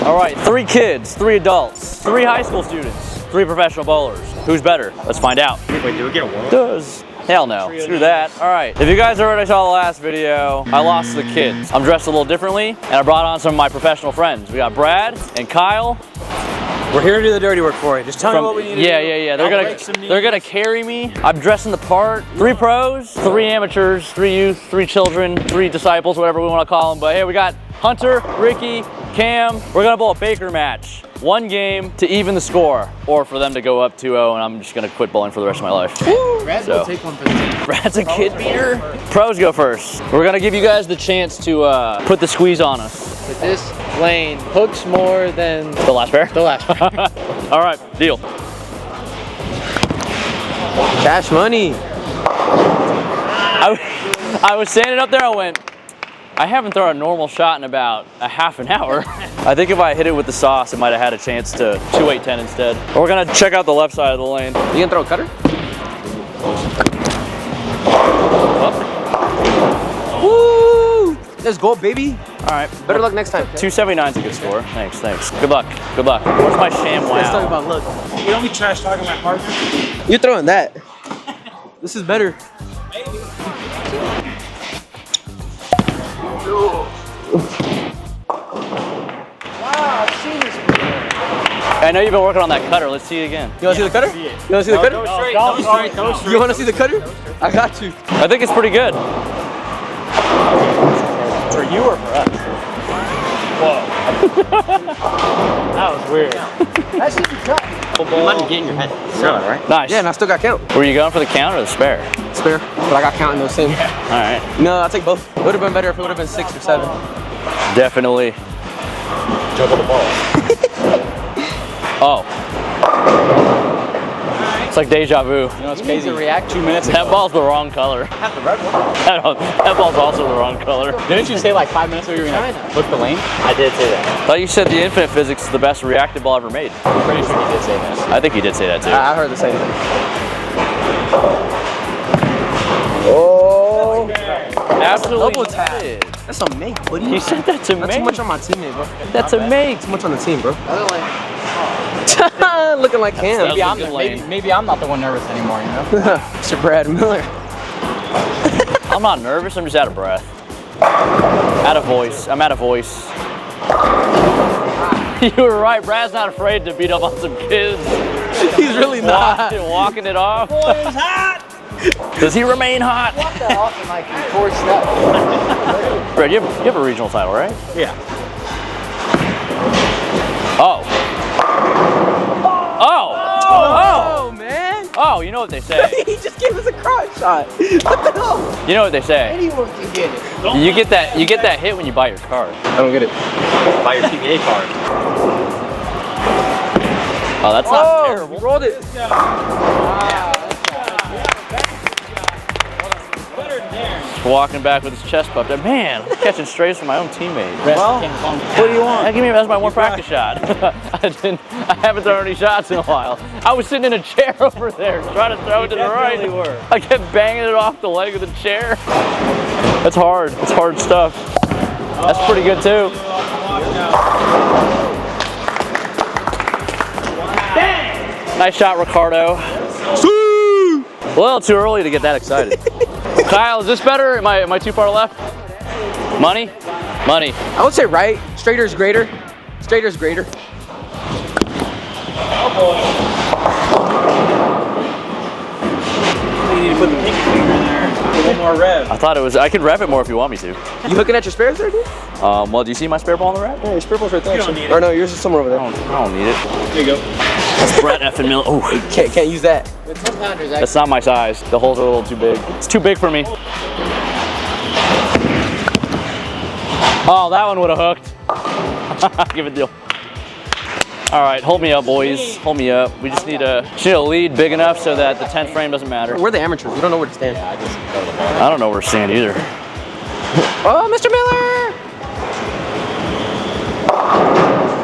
All right, 3 kids, 3 adults, 3 high school students, 3 professional bowlers. Who's better? Let's find out. Wait, do we get a one? Does. Hell no, screw that. All right, if you guys already saw the last video, I lost the kids. I'm dressed a little differently, and I brought on some of my professional friends. We got Brad and Kyle. We're here to do the dirty work for you. Just tell me what we need to do. Yeah. They're gonna carry me. I'm dressing the part. 3 pros, 3 amateurs, 3 youth, 3 children, 3 disciples, whatever we want to call them. But hey, we got Hunter, Ricky, Cam. We're gonna bowl a Baker match. 1 game to even the score, or for them to go up 2-0, and I'm just gonna quit bowling for the rest of my life. Brad will take one for the team. Brad's a kid beater. Pros go first. We're gonna give you guys the chance to put the squeeze on us. But this lane hooks more than The last pair? the last pair. All right, deal. Cash money. I was standing up there, I went, I haven't thrown a normal shot in about a half an hour. I think if I hit it with the sauce, it might have had a chance to 2-8-10 instead. We're gonna check out the left side of the lane. You gonna throw a cutter? Woo! Let's go, baby. All right. Better luck next time. 279 is a good score. Thanks. Good luck. Where's my sham Let's talk wow? about luck. You don't be trash talking my partner. You're throwing that. This is better. Wow, I've seen this before. I know you've been working on that cutter. Let's see it again. You wanna see the cutter? You wanna see the cutter? You wanna see the cutter? I got you. I think it's pretty good. For you or for us? Whoa. That was weird. That should be cut. You might get in your head. Right? Nice. Yeah, and I still got count. Were you going for the count or the spare? Spare. But I got count in those same. All right. No, I'll take both. It would have been better if it would have been 6 or 7. Definitely. Juggle the ball. Oh. It's like deja vu. You know, it's crazy. React 2 minutes ago. That ball's the wrong color. Have the red one. That ball's also the wrong color. Didn't you say like 5 minutes ago you were gonna look the lane? I did say that. I thought you said the infinite physics is the best reactive ball ever made. I'm pretty sure you did say that. I think he did say that too. I heard the same thing. Oh. Absolutely. Double tap. did. That's a make, buddy. You said that to Not me. too much on my teammate, bro. That's a make. Too much on the team, bro. Looking like Cam. Maybe I'm, Maybe I'm not the one nervous anymore, you know? Mr. Brad Miller. I'm not nervous. I'm just out of breath. Out of voice. I'm out of voice. You were right. Brad's not afraid to beat up on some kids. He's really not. Walking it off. Boy, it was hot! Does he remain hot? What the hell? Like, he forced up. Brad, you have a regional title, right? Yeah. Oh. Oh, man. Oh, you know what they say. He just gave us a crotch shot. What the hell? You know what they say. Anyone can get it. You get that hit when you buy your card. I don't get it. Buy your PBA card. Oh, that's not terrible. Rolled it. Walking back with his chest puffed up. Man, I'm catching strays from my own teammate. Well, what do you want? That's my one practice shot. I haven't thrown any shots in a while. I was sitting in a chair over there trying to throw it to the right. I kept banging it off the leg of the chair. That's hard. It's hard stuff. That's pretty good too. Nice shot, Ricardo. A little too early to get that excited. Kyle, is this better? Am I too far left? Money? Money. I would say right. Straighter's greater. Straighter's greater. Oh boy. You need to put the pinky finger in there. A little more rev. I thought it was, I could rev it more if you want me to. You looking at your spares there, dude? Well, do you see my spare ball on the rack? Yeah, your spare ball's right there. You don't need it. Or no, yours is somewhere over there. I don't need it. There you go. That's Brett effing Miller. Oh, Can't use that. that's not my size. The holes are a little too big. It's too big for me. Oh, that one would have hooked. Give it a deal. All right, hold me up, boys. Hold me up. We just need a lead big enough so that the 10th frame doesn't matter. We're the amateurs. We don't know where to stand. I don't know where to stand either. Oh, Mr. Miller!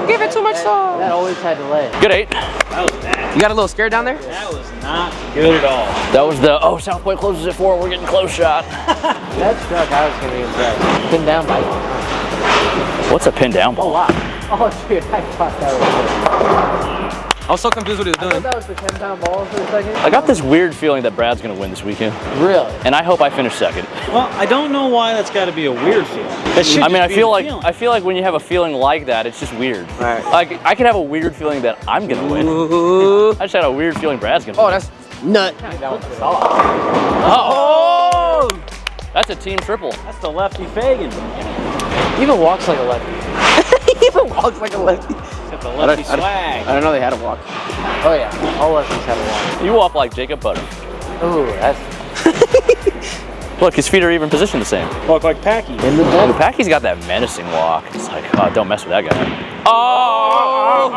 Give it too much sauce. That always had to lay. Good 8. That was bad. You got a little scared down there? That was not good at all. That was the, South Point closes at 4. We're getting close shot. That struck, I was going to be impressed. Pinned down by What's a pin down ball? wow. Oh, dude, I thought that was I was so confused what he was doing. I thought that was the 10-pound ball for a second. I got this weird feeling that Brad's gonna win this weekend. Really? And I hope I finish second. Well, I don't know why that's got to be a weird feeling. I mean, I feel like when you have a feeling like that, it's just weird. Right. Like I could have a weird feeling that I'm gonna win. Ooh. I just had a weird feeling Brad's gonna Oh, win. that's nut. Oh! That's a team triple. That's the lefty Fagan. He even walks like a lefty. He even walks like a lefty. Got the lefty swag. I don't know they had a walk. Oh yeah, all lefties have a walk. You walk like Jacob Butter. Ooh, that's Look, his feet are even positioned the same. Walk like Packy. in the bed. Packy's got that menacing walk. It's like, oh, don't mess with that guy. Oh!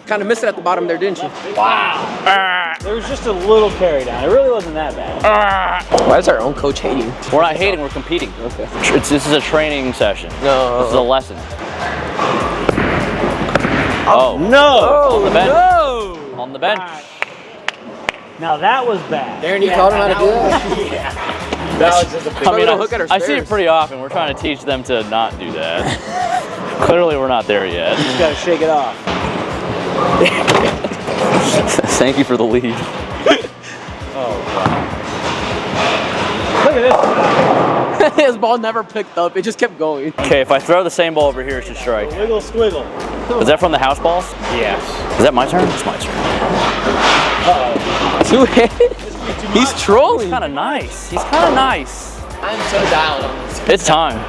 Kind of missed it at the bottom there, didn't you? There was just a little carry down. It really wasn't that bad. Why is our own coach hating? We're not hating, we're competing. Okay. This is a training session. No. This is a lesson. No! On the bench. No! On the bench. Now that was bad. Darren, you taught him how to do that? That was just a big I mean, little hook at our I see it spares. pretty often. We're trying to teach them to not do that. Clearly, we're not there yet. Just gotta shake it off. Thank you for the lead. Look at this. His ball never picked up. It just kept going. Okay, if I throw the same ball over here, it should strike. Wiggle squiggle. Is that from the house balls? Yes. Is that my turn? It's my turn. Two-handed? He's trolling. He's kind of nice. He's kind of nice. I'm so dialed on this. It's time.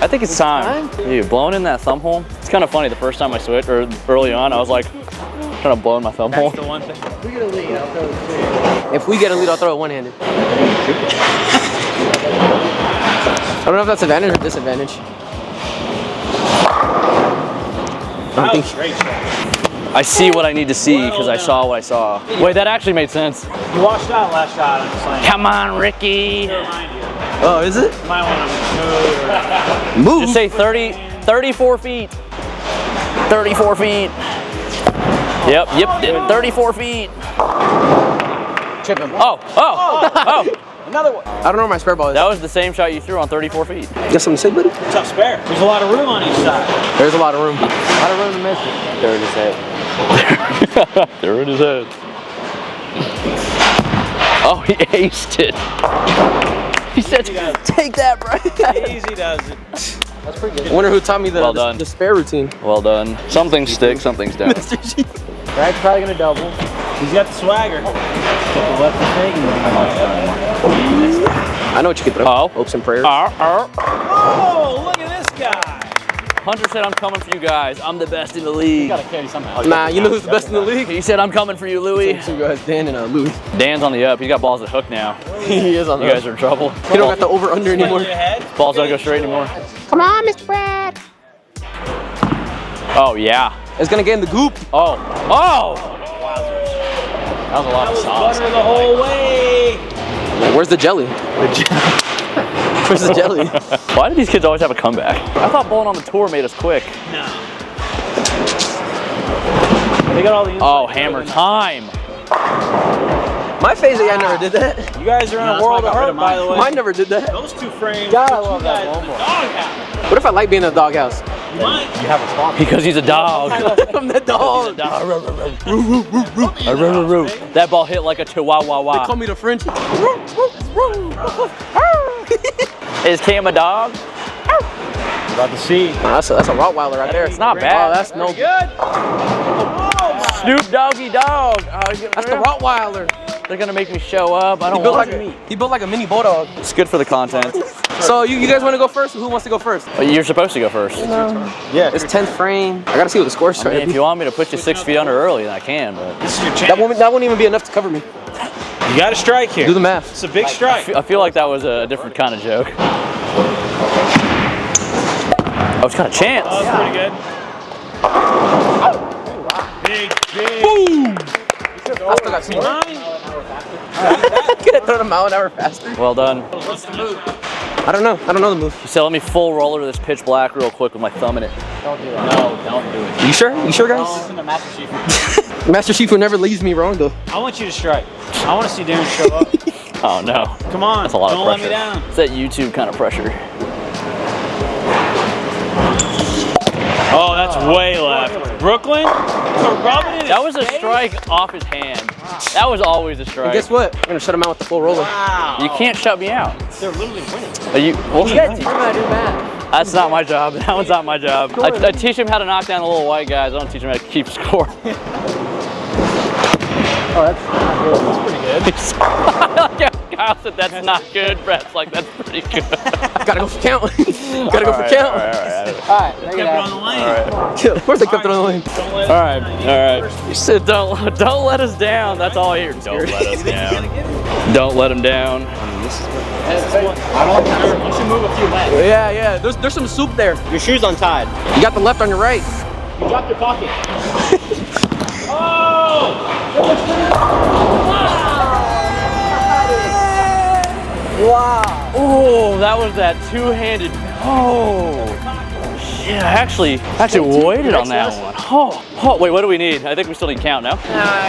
I think it's time. Dude, blowing in that thumb hole. It's kind of funny. The first time I switched, or early on, I was like trying to blow in my thumb hole. That's the one thing. If we get a lead, I'll throw it two. If we get a lead, I'll throw it one-handed. I don't know if that's advantage or disadvantage. That was great shot. I see what I need to see because I saw what I saw. Wait, that actually made sense. You washed out last shot. I'm just saying. Come on, Ricky. To remind you. Oh, is it? You might want to move. Just say 34 feet. 34 feet. Yep, 34 feet. Chip him. Oh. Another one. I don't know where my spare ball is. That was the same shot you threw on 34 feet. Got something to say, buddy? Tough spare. There's a lot of room on each side. There's a lot of room. A lot of room to miss it. There in his head. There in his head. Oh, he aced it. He said, take that, bro. Easy does it. That's pretty good. I wonder who taught me Well done. the spare routine. Well done. Some things stick, some things don't. Mr. G. Brad's probably gonna double. He's got the swagger. Got the lefty Fagan. I know what you could throw. Oh. Hopes and prayers. Oh, look at this guy. Hunter said, I'm coming for you guys. I'm the best in the league. Gotta carry somehow. Nah, you know who's the best in the league? He said, I'm coming for you, Louie. Two guys, Dan and Louis. Dan's on the up. He's got balls at hook now. He is on You guys are in trouble. He don't got the over-under anymore. Balls don't go straight anymore. Come on, Mr. Brad. Oh, yeah. It's gonna get in the goop. Oh. That was a lot of sauce. Butter the whole way. Where's the jelly? Where's the jelly? Why do these kids always have a comeback? I thought bowling on the tour made us quick. No. They got all the Oh, hammer time. My phase guy never did that. You guys are in a world of hurt, by the way. Mine never did that. Those two frames. God, I put love you that guys in the ball. doghouse. What if I like being in the doghouse? You might. Because he's a dog. I'm the dog. That ball hit like a chihuahua. Call me the French. Is Cam a dog? About to see. That's a Rottweiler right there. It's not Oh, bad. that's no. Good. Snoop Doggy Dog. Oh, That's the Rottweiler. They're gonna make me show up. I don't want to. He built like a mini bulldog. It's good for the content. So you guys want to go first? Who wants to go first? You're supposed to go first. Yeah. It's 10th frame. I gotta see what the score's I trying mean, to if be. you want me to put you 6 feet under early, then I can. But This is your chance. That won't even be enough to cover me. You got to strike here. Do the math. It's a big strike. I feel like that was a different kind of joke. Oh, it's got a chance. Oh, that's pretty good. Big. I still got 2 more. Behind. Can I throw them out an hour faster? Well done. I don't know the move. You said let me full roller this pitch black real quick with my thumb in it. Don't do it. No, don't do it. You sure? You sure, guys? Listen to Master Chief. Master Chief would never leaves me wrong, though. I want you to strike. I want to see Darren show up. Oh no. Come on. That's a lot don't of pressure. let me down. It's that YouTube kind of pressure. Way left. Brooklyn? That was a strike off his hand. That was always a strike. And guess what? I'm gonna shut him out with the full roller. Wow. You can't shut me out. They're literally winning. Are you? Well, You gotta teach him how to do math. that's not my job. That one's not my job. I teach him how to knock down the little white guys. I don't teach him how to keep score. Oh, that's pretty good. Kyle said that's not good. Brett's like, that's pretty good. Gotta go for count. Gotta go for count. All right. Kept it on the lane. Of course they kept it on the lane. All right. You said don't let us down. That's all I hear. Don't let us down. Don't let him down. You should move a few legs. Yeah. There's some soup there. Your shoe's untied. You got the left on your right. You dropped your pocket. Wow. Oh, that was that two-handed. Oh, shit! I actually waited on that one. Oh, wait. What do we need? I think we still need count now.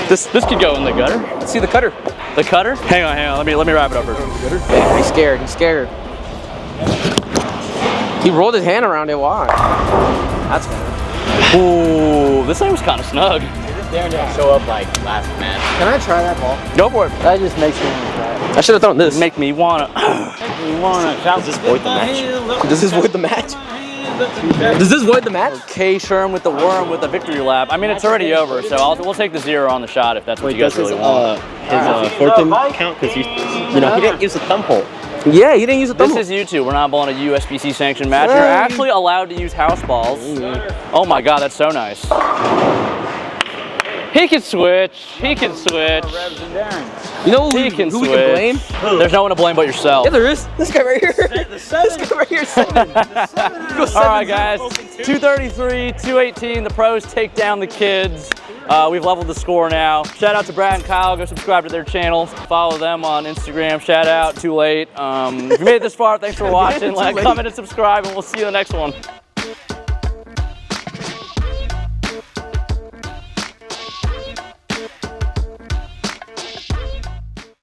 This could go in the gutter. Let's see the cutter. The cutter? Hang on. Let me wrap it up first. Yeah, he's scared. He rolled his hand around it. Why? That's better. Ooh, this thing was kind of snug. Darren didn't show up like last match. Can I try that ball? Go for it. That just makes me want to try it. I should have thrown this. Make me wanna. You want to shout Does this void the match? Does this void the match? Does this void the match? K Sherm with the worm with the victory lap. I mean, it's already over, so we'll take the 0 on the shot if that's what you guys really want. His fourth count because he didn't use the thumb hole. Yeah, he didn't use a thumb. This is YouTube. We're not blowing a USBC sanctioned match. You're actually allowed to use house balls. Oh my God, that's so nice. He can switch. You You know He can who we can blame? There's no one to blame but yourself. Yeah, there is. This guy right here. This guy right here. 7. All right, guys. 233, 218. The pros take down the kids. We've leveled the score now. Shout out to Brad and Kyle. Go subscribe to their channels. Follow them on Instagram. Shout out. Too late. If you made it this far, thanks for watching. Like, comment, and subscribe, and we'll see you in the next one.